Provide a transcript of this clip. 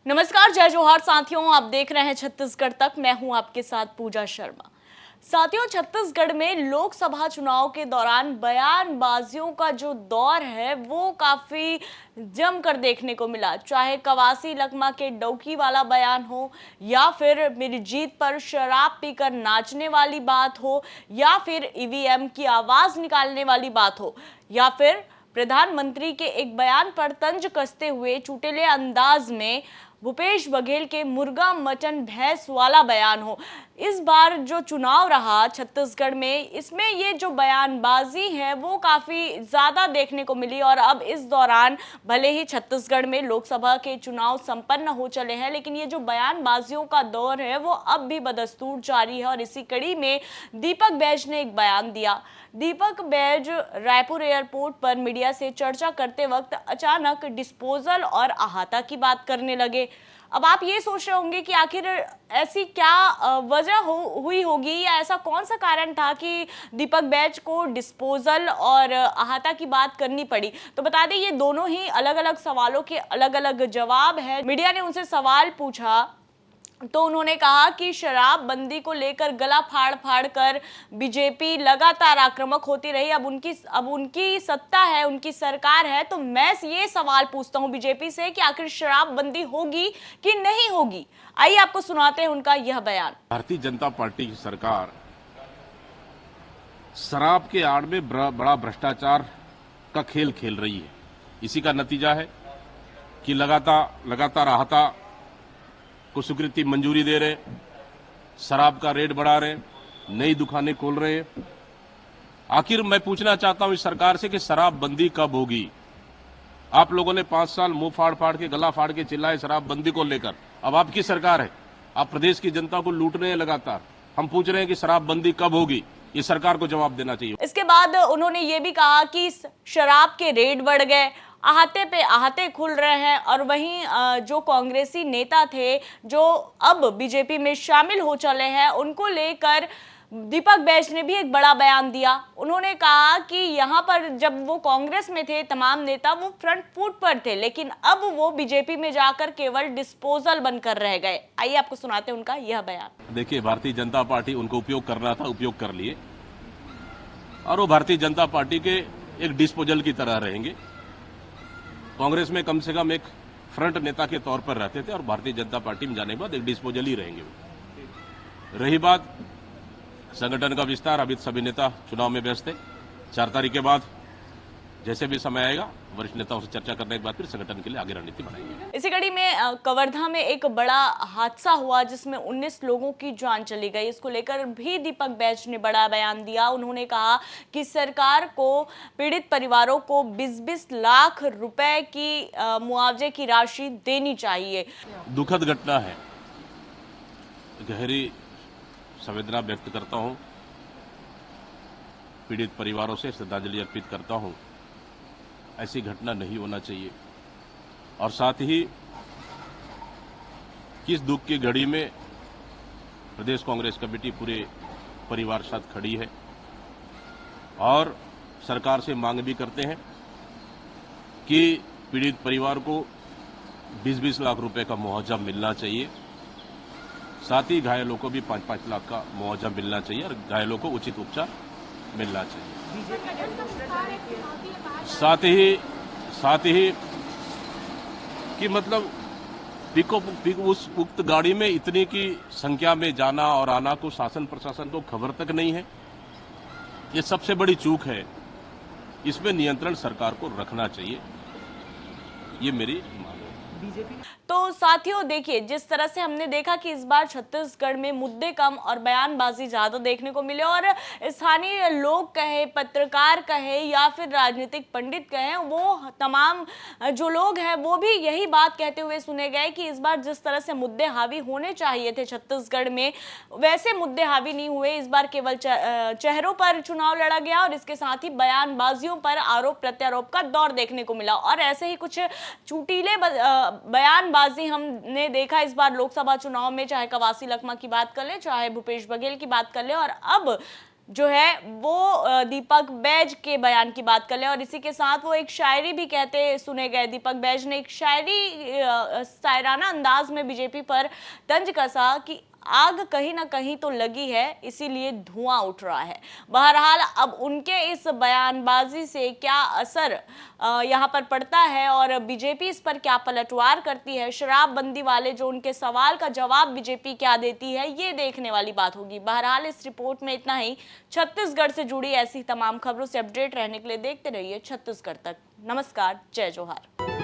नमस्कार, जय जोहार साथियों। आप देख रहे हैं छत्तीसगढ़ तक। मैं हूं आपके साथ पूजा शर्मा। साथियों, छत्तीसगढ़ में लोकसभा चुनाव के दौरान बयानबाजियों का जो दौर है वो काफी जमकर देखने को मिला। चाहे कवासी लखमा के डौकी वाला बयान हो, या फिर मेरी जीत पर शराब पीकर नाचने वाली बात हो, या फिर ईवीएम की आवाज निकालने वाली बात हो, या फिर प्रधानमंत्री के एक बयान पर तंज कसते हुए चुटेले अंदाज में भूपेश बघेल के मुर्गा मटन भैंस वाला बयान हो। इस बार जो चुनाव रहा छत्तीसगढ़ में, इसमें ये जो बयानबाजी है वो काफी ज्यादा देखने को मिली। और अब इस दौरान भले ही छत्तीसगढ़ में लोकसभा के चुनाव संपन्न हो चले हैं, लेकिन ये जो बयानबाजियों का दौर है वो अब भी बदस्तूर जारी है। और इसी कड़ी में दीपक बैज ने एक बयान दिया। दीपक बैज रायपुर एयरपोर्ट पर मीडिया से चर्चा करते वक्त अचानक डिस्पोजल और अहाता की बात करने लगे। अब आप ये सोच रहे होंगे कि आखिर ऐसी क्या वजह हुई होगी, या ऐसा कौन सा कारण था कि दीपक बैज को डिस्पोजल और अहाता की बात करनी पड़ी। तो बता दें, ये दोनों ही अलग अलग सवालों के अलग अलग जवाब है। मीडिया ने उनसे सवाल पूछा तो उन्होंने कहा कि शराबबंदी को लेकर गला फाड़ फाड़ कर बीजेपी लगातार आक्रामक होती रही। अब उनकी सत्ता है, उनकी सरकार है, तो मैं ये सवाल पूछता हूं बीजेपी से कि आखिर शराबबंदी होगी कि नहीं होगी। आइए आपको सुनाते हैं उनका यह बयान। भारतीय जनता पार्टी की सरकार शराब के आड़ में बड़ा भ्रष्टाचार का खेल खेल रही है। इसी का नतीजा है कि लगातार अहाता को स्वीकृति मंजूरी दे रहे, शराब का रेट बढ़ा रहे, नई दुकानें खोल रहे। आखिर मैं पूछना चाहता हूं इस सरकार से कि शराबबंदी कब होगी। आप लोगों ने 5 साल मुंह फाड़ फाड़ के, गला फाड़ के चिल्लाए शराबबंदी को लेकर। अब आपकी सरकार है, आप प्रदेश की जनता को लूट रहे हैं लगातार। हम पूछ रहे हैं कि शराबबंदी कब होगी। ये सरकार को जवाब देना चाहिए। इसके बाद उन्होंने ये भी कहा कि शराब के रेट बढ़ गए, अहाते पे अहाते खुल रहे हैं। और वहीं जो कांग्रेसी नेता थे जो अब बीजेपी में शामिल हो चले हैं, उनको लेकर दीपक बैज ने भी एक बड़ा बयान दिया। उन्होंने कहा कि यहाँ पर जब वो कांग्रेस में थे तमाम नेता वो फ्रंट फुट पर थे, लेकिन अब वो बीजेपी में जाकर केवल डिस्पोजल बनकर रह गए। आइए आपको सुनाते हैं उनका यह बयान। देखिए, भारतीय जनता पार्टी उनको उपयोग करना था, उपयोग कर लिए, और वो भारतीय जनता पार्टी के एक डिस्पोजल की तरह रहेंगे। कांग्रेस में कम से कम एक फ्रंट नेता के तौर पर रहते थे, और भारतीय जनता पार्टी में जाने के बाद एक डिस्पोजल ही रहेंगे। रही बात संगठन का विस्तार, अभी सभी नेता चुनाव में व्यस्त है। 4 तारीख के बाद जैसे भी समय आएगा वरिष्ठ नेताओं से चर्चा करने के बाद फिर संगठन के लिए आगे रणनीति बनाएंगे। इसी कड़ी में कवर्धा में एक बड़ा हादसा हुआ जिसमें 19 लोगों की जान चली गई। इसको लेकर भी दीपक बैज ने बड़ा बयान दिया। उन्होंने कहा कि सरकार को पीड़ित परिवारों को 20-20 लाख रुपए की मुआवजे की राशि देनी चाहिए। दुखद घटना है, गहरी संवेदना व्यक्त करता हूं, पीड़ित परिवारों से श्रद्धांजलि अर्पित करता हूं। ऐसी घटना नहीं होना चाहिए। और साथ ही किस दुख की घड़ी में प्रदेश कांग्रेस कमेटी पूरे परिवार के साथ खड़ी है, और सरकार से मांग भी करते हैं कि पीड़ित परिवार को 20-20 लाख रुपए का मुआवजा मिलना चाहिए। साथ ही घायलों को भी 5-5 लाख का मुआवजा मिलना चाहिए, और घायलों को उचित उपचार मिलना चाहिए। साथ ही कि मतलब उस उक्त गाड़ी में इतनी की संख्या में जाना और आना को शासन प्रशासन को खबर तक नहीं है। ये सबसे बड़ी चूक है। इसमें नियंत्रण सरकार को रखना चाहिए, ये मेरी मांग है। तो साथियों, देखिए, जिस तरह से हमने देखा कि इस बार छत्तीसगढ़ में मुद्दे कम और बयानबाजी ज्यादा देखने को मिले, और स्थानीय लोग कहे, पत्रकार कहे, या फिर राजनीतिक पंडित कहे, वो तमाम जो लोग हैं वो भी यही बात कहते हुए सुने गए कि इस बार जिस तरह से मुद्दे हावी होने चाहिए थे छत्तीसगढ़ में, वैसे मुद्दे हावी नहीं हुए। इस बार केवल चेहरों पर चुनाव लड़ा गया, और इसके साथ ही बयानबाजियों पर आरोप प्रत्यारोप का दौर देखने को मिला। और ऐसे ही कुछ चुटीले बयान बयानबाजी हमने देखा इस बार लोकसभा चुनाव में, चाहे कवासी लखमा की बात कर ले, चाहे भूपेश बघेल की बात कर ले, और अब जो है वो दीपक बैज के बयान की बात कर ले, और इसी के साथ वो एक शायरी भी कहते सुने गए। दीपक बैज ने एक शायराना अंदाज में बीजेपी पर तंज कसा कि आग कहीं ना कहीं तो लगी है, इसीलिए धुआं उठ रहा है। बहरहाल अब उनके इस बयानबाजी से क्या असर यहाँ पर पड़ता है और बीजेपी इस पर क्या पलटवार करती है, शराबबंदी वाले जो उनके सवाल का जवाब बीजेपी क्या देती है, ये देखने वाली बात होगी। बहरहाल इस रिपोर्ट में इतना ही। छत्तीसगढ़ से जुड़ी ऐसी तमाम खबरों से अपडेट रहने के लिए देखते रहिए छत्तीसगढ़ तक। नमस्कार, जय जोहार।